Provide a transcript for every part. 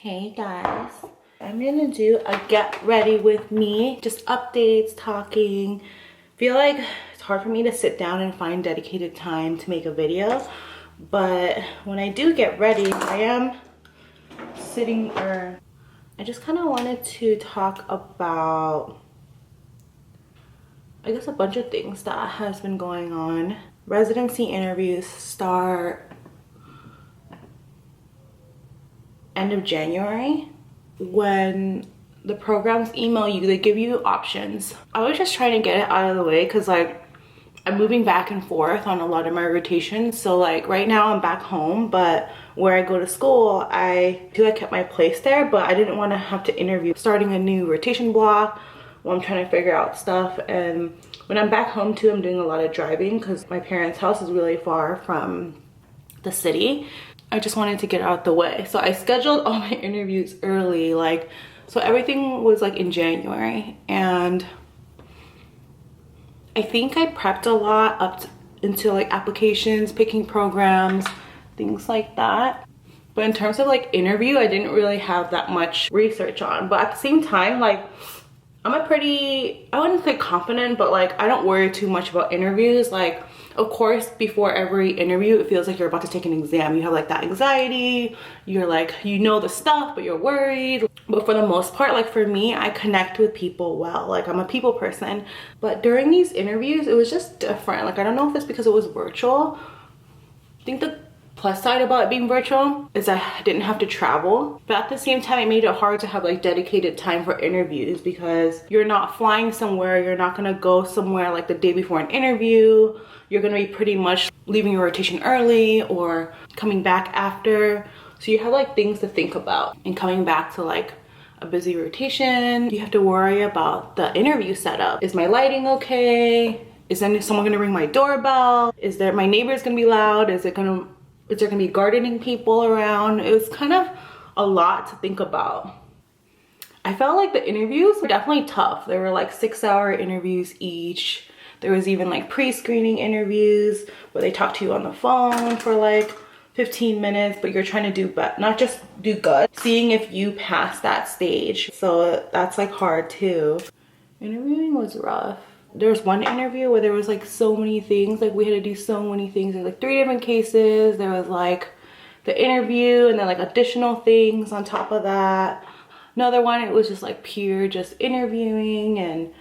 Hey guys, I'm gonna do a get ready with me, just updates, talking. Feel like it's hard for me to sit down and find dedicated time to make a video, but when I do get ready, I am sitting I just kind of wanted to talk about, I guess, a bunch of things that has been going on. Residency interviews start end of January. When the programs email you, they give you options. I was just trying to get it out of the way because like I'm moving back and forth on a lot of my rotations. So like right now I'm back home, but where I go to school, I feel like I kept my place there, but I didn't want to have to interview starting a new rotation block while I'm trying to figure out stuff. And when I'm back home too, I'm doing a lot of driving because my parents' house is really far from the city. I just wanted to get out the way. So I scheduled all my interviews early, like, so everything was like in January. And I think I prepped a lot into like applications, picking programs, things like that. But in terms of like interview, I didn't really have that much research on. But at the same time, like, I'm a pretty, I wouldn't say confident, but like I don't worry too much about interviews. Like, of course, before every interview, it feels like you're about to take an exam. You have like that anxiety, you're like, you know the stuff, but you're worried. But for the most part, like for me, I connect with people well. Like I'm a people person. But during these interviews, it was just different. Like I don't know if it's because it was virtual. I think the plus side about it being virtual is I didn't have to travel, but at the same time it made it hard to have like dedicated time for interviews because you're not flying somewhere, you're not gonna go somewhere like the day before an interview, you're gonna be pretty much leaving your rotation early or coming back after, so you have like things to think about. And coming back to like a busy rotation, you have to worry about the interview setup. Is my lighting okay? Is someone gonna ring my doorbell? Is there, my neighbor's gonna be loud? Is there gonna be gardening people around? It was kind of a lot to think about. I felt like the interviews were definitely tough. They were like 6-hour interviews each. There was even like pre-screening interviews where they talk to you on the phone for like 15 minutes, but you're trying to do not just do good, seeing if you pass that stage. So that's like hard too. Interviewing was rough. There was one interview where there was like so many things, like we had to do so many things. There's like 3 different cases. There was like the interview and then like additional things on top of that. Another one, it was just like pure just interviewing, and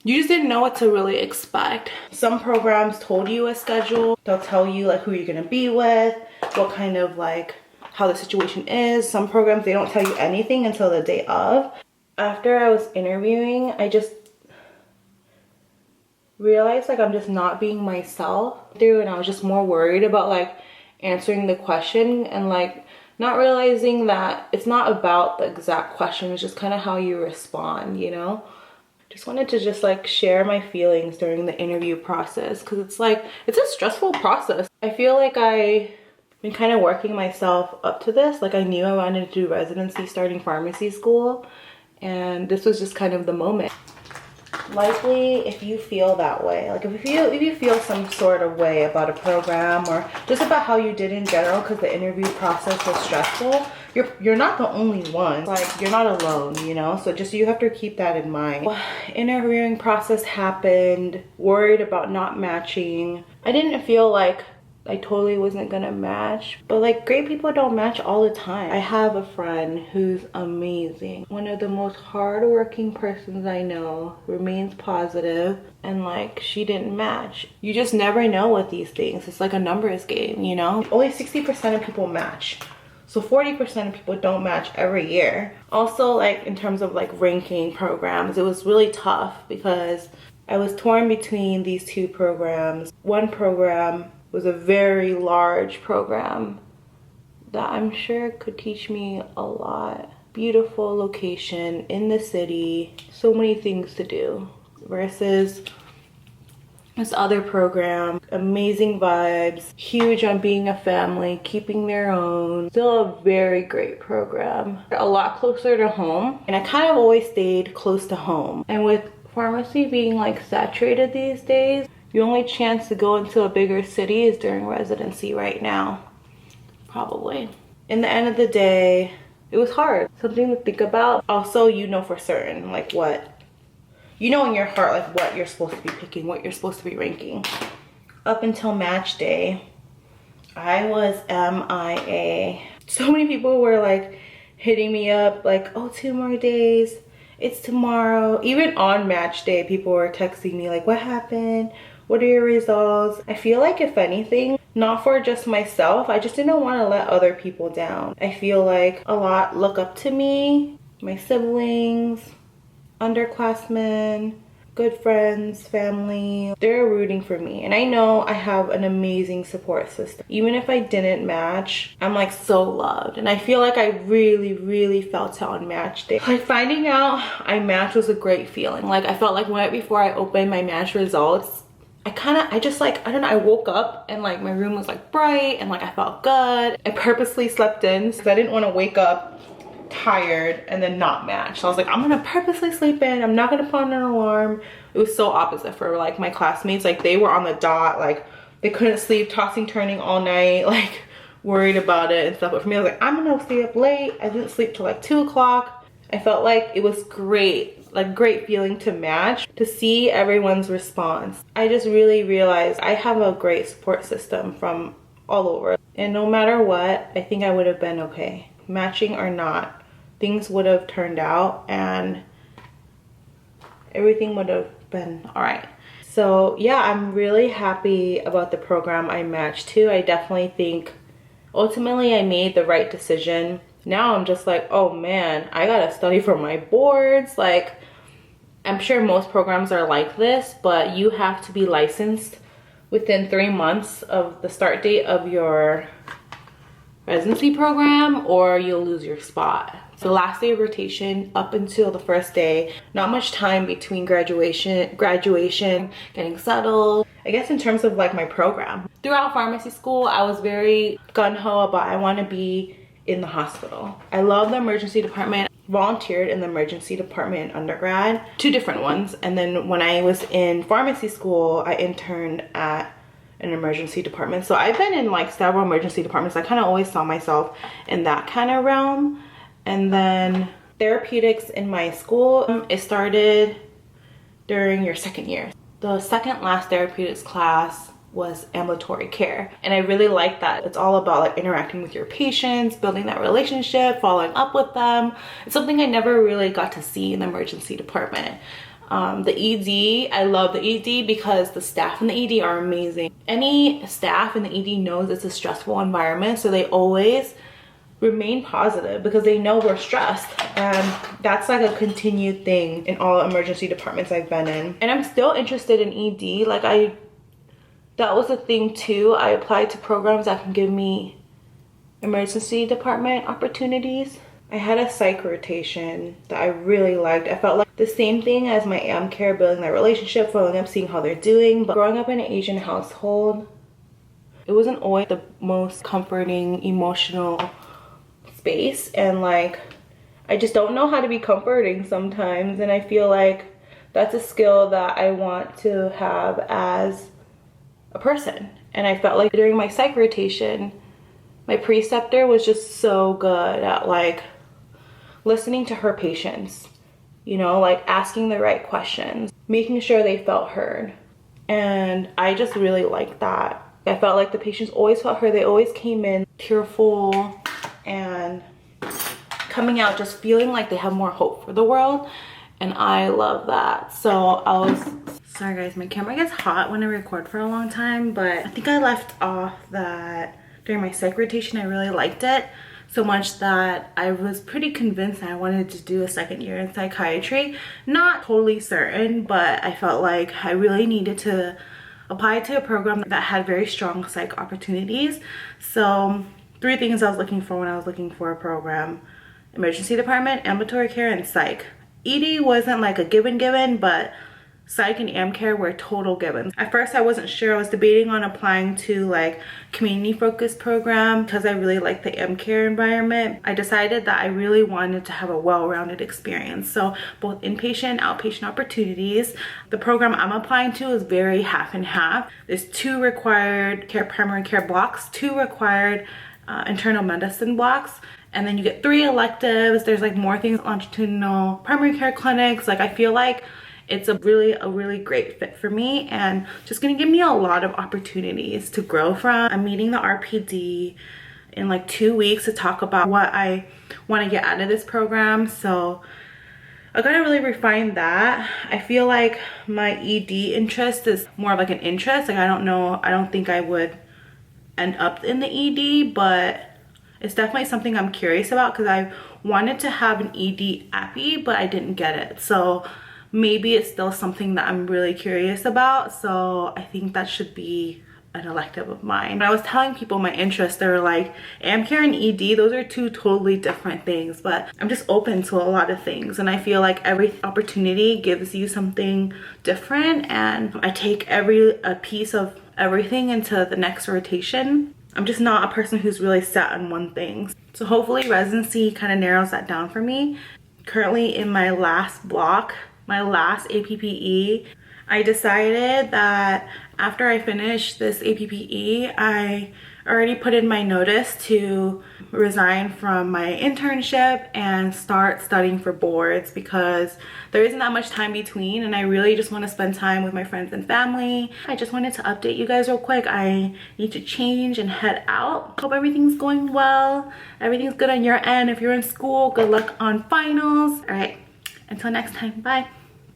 you just didn't know what to really expect. Some programs told you a schedule. They'll tell you like who you're gonna be with, what kind of like, how the situation is. Some programs, they don't tell you anything until the day of. After I was interviewing, I just realized like I'm just not being myself and I was just more worried about like answering the question and like not realizing that it's not about the exact question, it's just kind of how you respond, you know. Just wanted to just like share my feelings during the interview process because it's like, it's a stressful process. I feel like I've been kind of working myself up to this. Like I knew I wanted to do residency starting pharmacy school, and this was just kind of the moment. Likely if you feel that way, like if you feel some sort of way about a program or just about how you did in general because the interview process was stressful, you're not the only one. Like you're not alone, you know. So just, you have to keep that in mind. Interviewing process happened, worried about not matching. I didn't feel like I totally wasn't gonna match, but like great people don't match all the time. I have a friend who's amazing, one of the most hardworking persons I know, remains positive, and like she didn't match. You just never know with these things. It's like a numbers game, you know. Only 60% of people match, so 40% of people don't match every year. Also, like in terms of like ranking programs, it was really tough because I was torn between these 2 programs. One program was a very large program that I'm sure could teach me a lot. Beautiful location in the city, so many things to do, versus this other program, amazing vibes, huge on being a family, keeping their own, still a very great program, a lot closer to home. And I kind of always stayed close to home, and with pharmacy being like saturated these days, your only chance to go into a bigger city is during residency right now, probably. In the end of the day, it was hard. Something to think about. Also, you know for certain, like what, you know in your heart, like what you're supposed to be picking, what you're supposed to be ranking. Up until match day, I was MIA. So many people were like hitting me up like, oh, 2 more days, it's tomorrow. Even on match day, people were texting me like, what happened? What are your results? I feel like if anything, not for just myself, I just didn't want to let other people down. I feel like a lot look up to me, my siblings, underclassmen, good friends, family. They're rooting for me. And I know I have an amazing support system. Even if I didn't match, I'm like so loved. And I feel like I really, really felt it on match day. Like finding out I matched was a great feeling. Like I felt like right before I opened my match results, I don't know, I woke up and like my room was like bright and like I felt good. I purposely slept in because I didn't want to wake up tired and then not match. So I was like, I'm gonna purposely sleep in, I'm not gonna put on an alarm. It was so opposite for like my classmates. Like they were on the dot, like they couldn't sleep, tossing turning all night, like worried about it and stuff. But for me, I was like, I'm gonna stay up late. I didn't sleep till like 2 o'clock. I felt like it was great, like great feeling to match, to see everyone's response. I just really realized I have a great support system from all over, and no matter what, I think I would have been okay. Matching or not, things would have turned out and everything would have been all right. So yeah, I'm really happy about the program I matched to. I definitely think ultimately I made the right decision. Now I'm just like, oh man, I gotta study for my boards. Like, I'm sure most programs are like this, but you have to be licensed within 3 months of the start date of your residency program or you'll lose your spot. So the last day of rotation up until the first day, not much time between graduation, getting settled. I guess in terms of like my program. Throughout pharmacy school, I was very gung-ho about I want to be in the hospital. I love the emergency department. Volunteered in the emergency department in undergrad, 2 different ones. And then when I was in pharmacy school, I interned at an emergency department. So I've been in like several emergency departments. I kind of always saw myself in that kind of realm. And then therapeutics in my school, it started during your 2nd year. The second last therapeutics class was ambulatory care, and I really like that. It's all about like interacting with your patients, building that relationship, following up with them. It's something I never really got to see in the emergency department. The ED, I love the ED because the staff in the ED are amazing. Any staff in the ED knows it's a stressful environment, so they always remain positive because they know we're stressed, and that's like a continued thing in all emergency departments I've been in. And I'm still interested in ED. Like that was a thing too. I applied to programs that can give me emergency department opportunities. I had a psych rotation that I really liked. I felt like the same thing as my AM care, building that relationship, following up, seeing how they're doing. But growing up in an Asian household, it wasn't always the most comforting, emotional space. And like, I just don't know how to be comforting sometimes. And I feel like that's a skill that I want to have as a person. And I felt like during my psych rotation, my preceptor was just so good at like listening to her patients, you know, like asking the right questions, making sure they felt heard. And I just really liked that. I felt like the patients always felt heard. They always came in tearful and coming out just feeling like they have more hope for the world. And I love that. So sorry guys, my camera gets hot when I record for a long time, but I think I left off that during my psych rotation, I really liked it so much that I was pretty convinced that I wanted to do a 2nd year in psychiatry. Not totally certain, but I felt like I really needed to apply to a program that had very strong psych opportunities. So 3 things I was looking for when I was looking for a program: emergency department, ambulatory care, and psych. ED wasn't like a given, but psych and AM care were total givens. At first I wasn't sure. I was debating on applying to like community focused program because I really like the AM care environment. I decided that I really wanted to have a well-rounded experience. So both inpatient and outpatient opportunities. The program I'm applying to is very half and half. There's 2 required primary care blocks, 2 required internal medicine blocks, and then you get 3 electives. There's like more things, longitudinal primary care clinics. Like I feel like it's a really great fit for me and just gonna give me a lot of opportunities to grow from. I'm meeting the RPD in like 2 weeks to talk about what I want to get out of this program, so I gotta really refine that. I feel like my ED interest is more of like an interest. Like I don't think I would end up in the ED, but it's definitely something I'm curious about because I wanted to have an ED appy, but I didn't get it. So maybe it's still something that I'm really curious about. So I think that should be an elective of mine. When I was telling people my interests, they were like, AmCare and ED, those are 2 totally different things, but I'm just open to a lot of things, and I feel like every opportunity gives you something different, and I take a piece of everything into the next rotation. I'm just not a person who's really set on one thing. So hopefully residency kind of narrows that down for me. Currently in my last block, my last APPE, I decided that after I finish this APPE, I already put in my notice to resign from my internship and start studying for boards because there isn't that much time between, and I really just want to spend time with my friends and family. I just wanted to update you guys real quick. I need to change and head out. Hope everything's going well. Everything's good on your end. If you're in school, good luck on finals. All right, until next time, bye.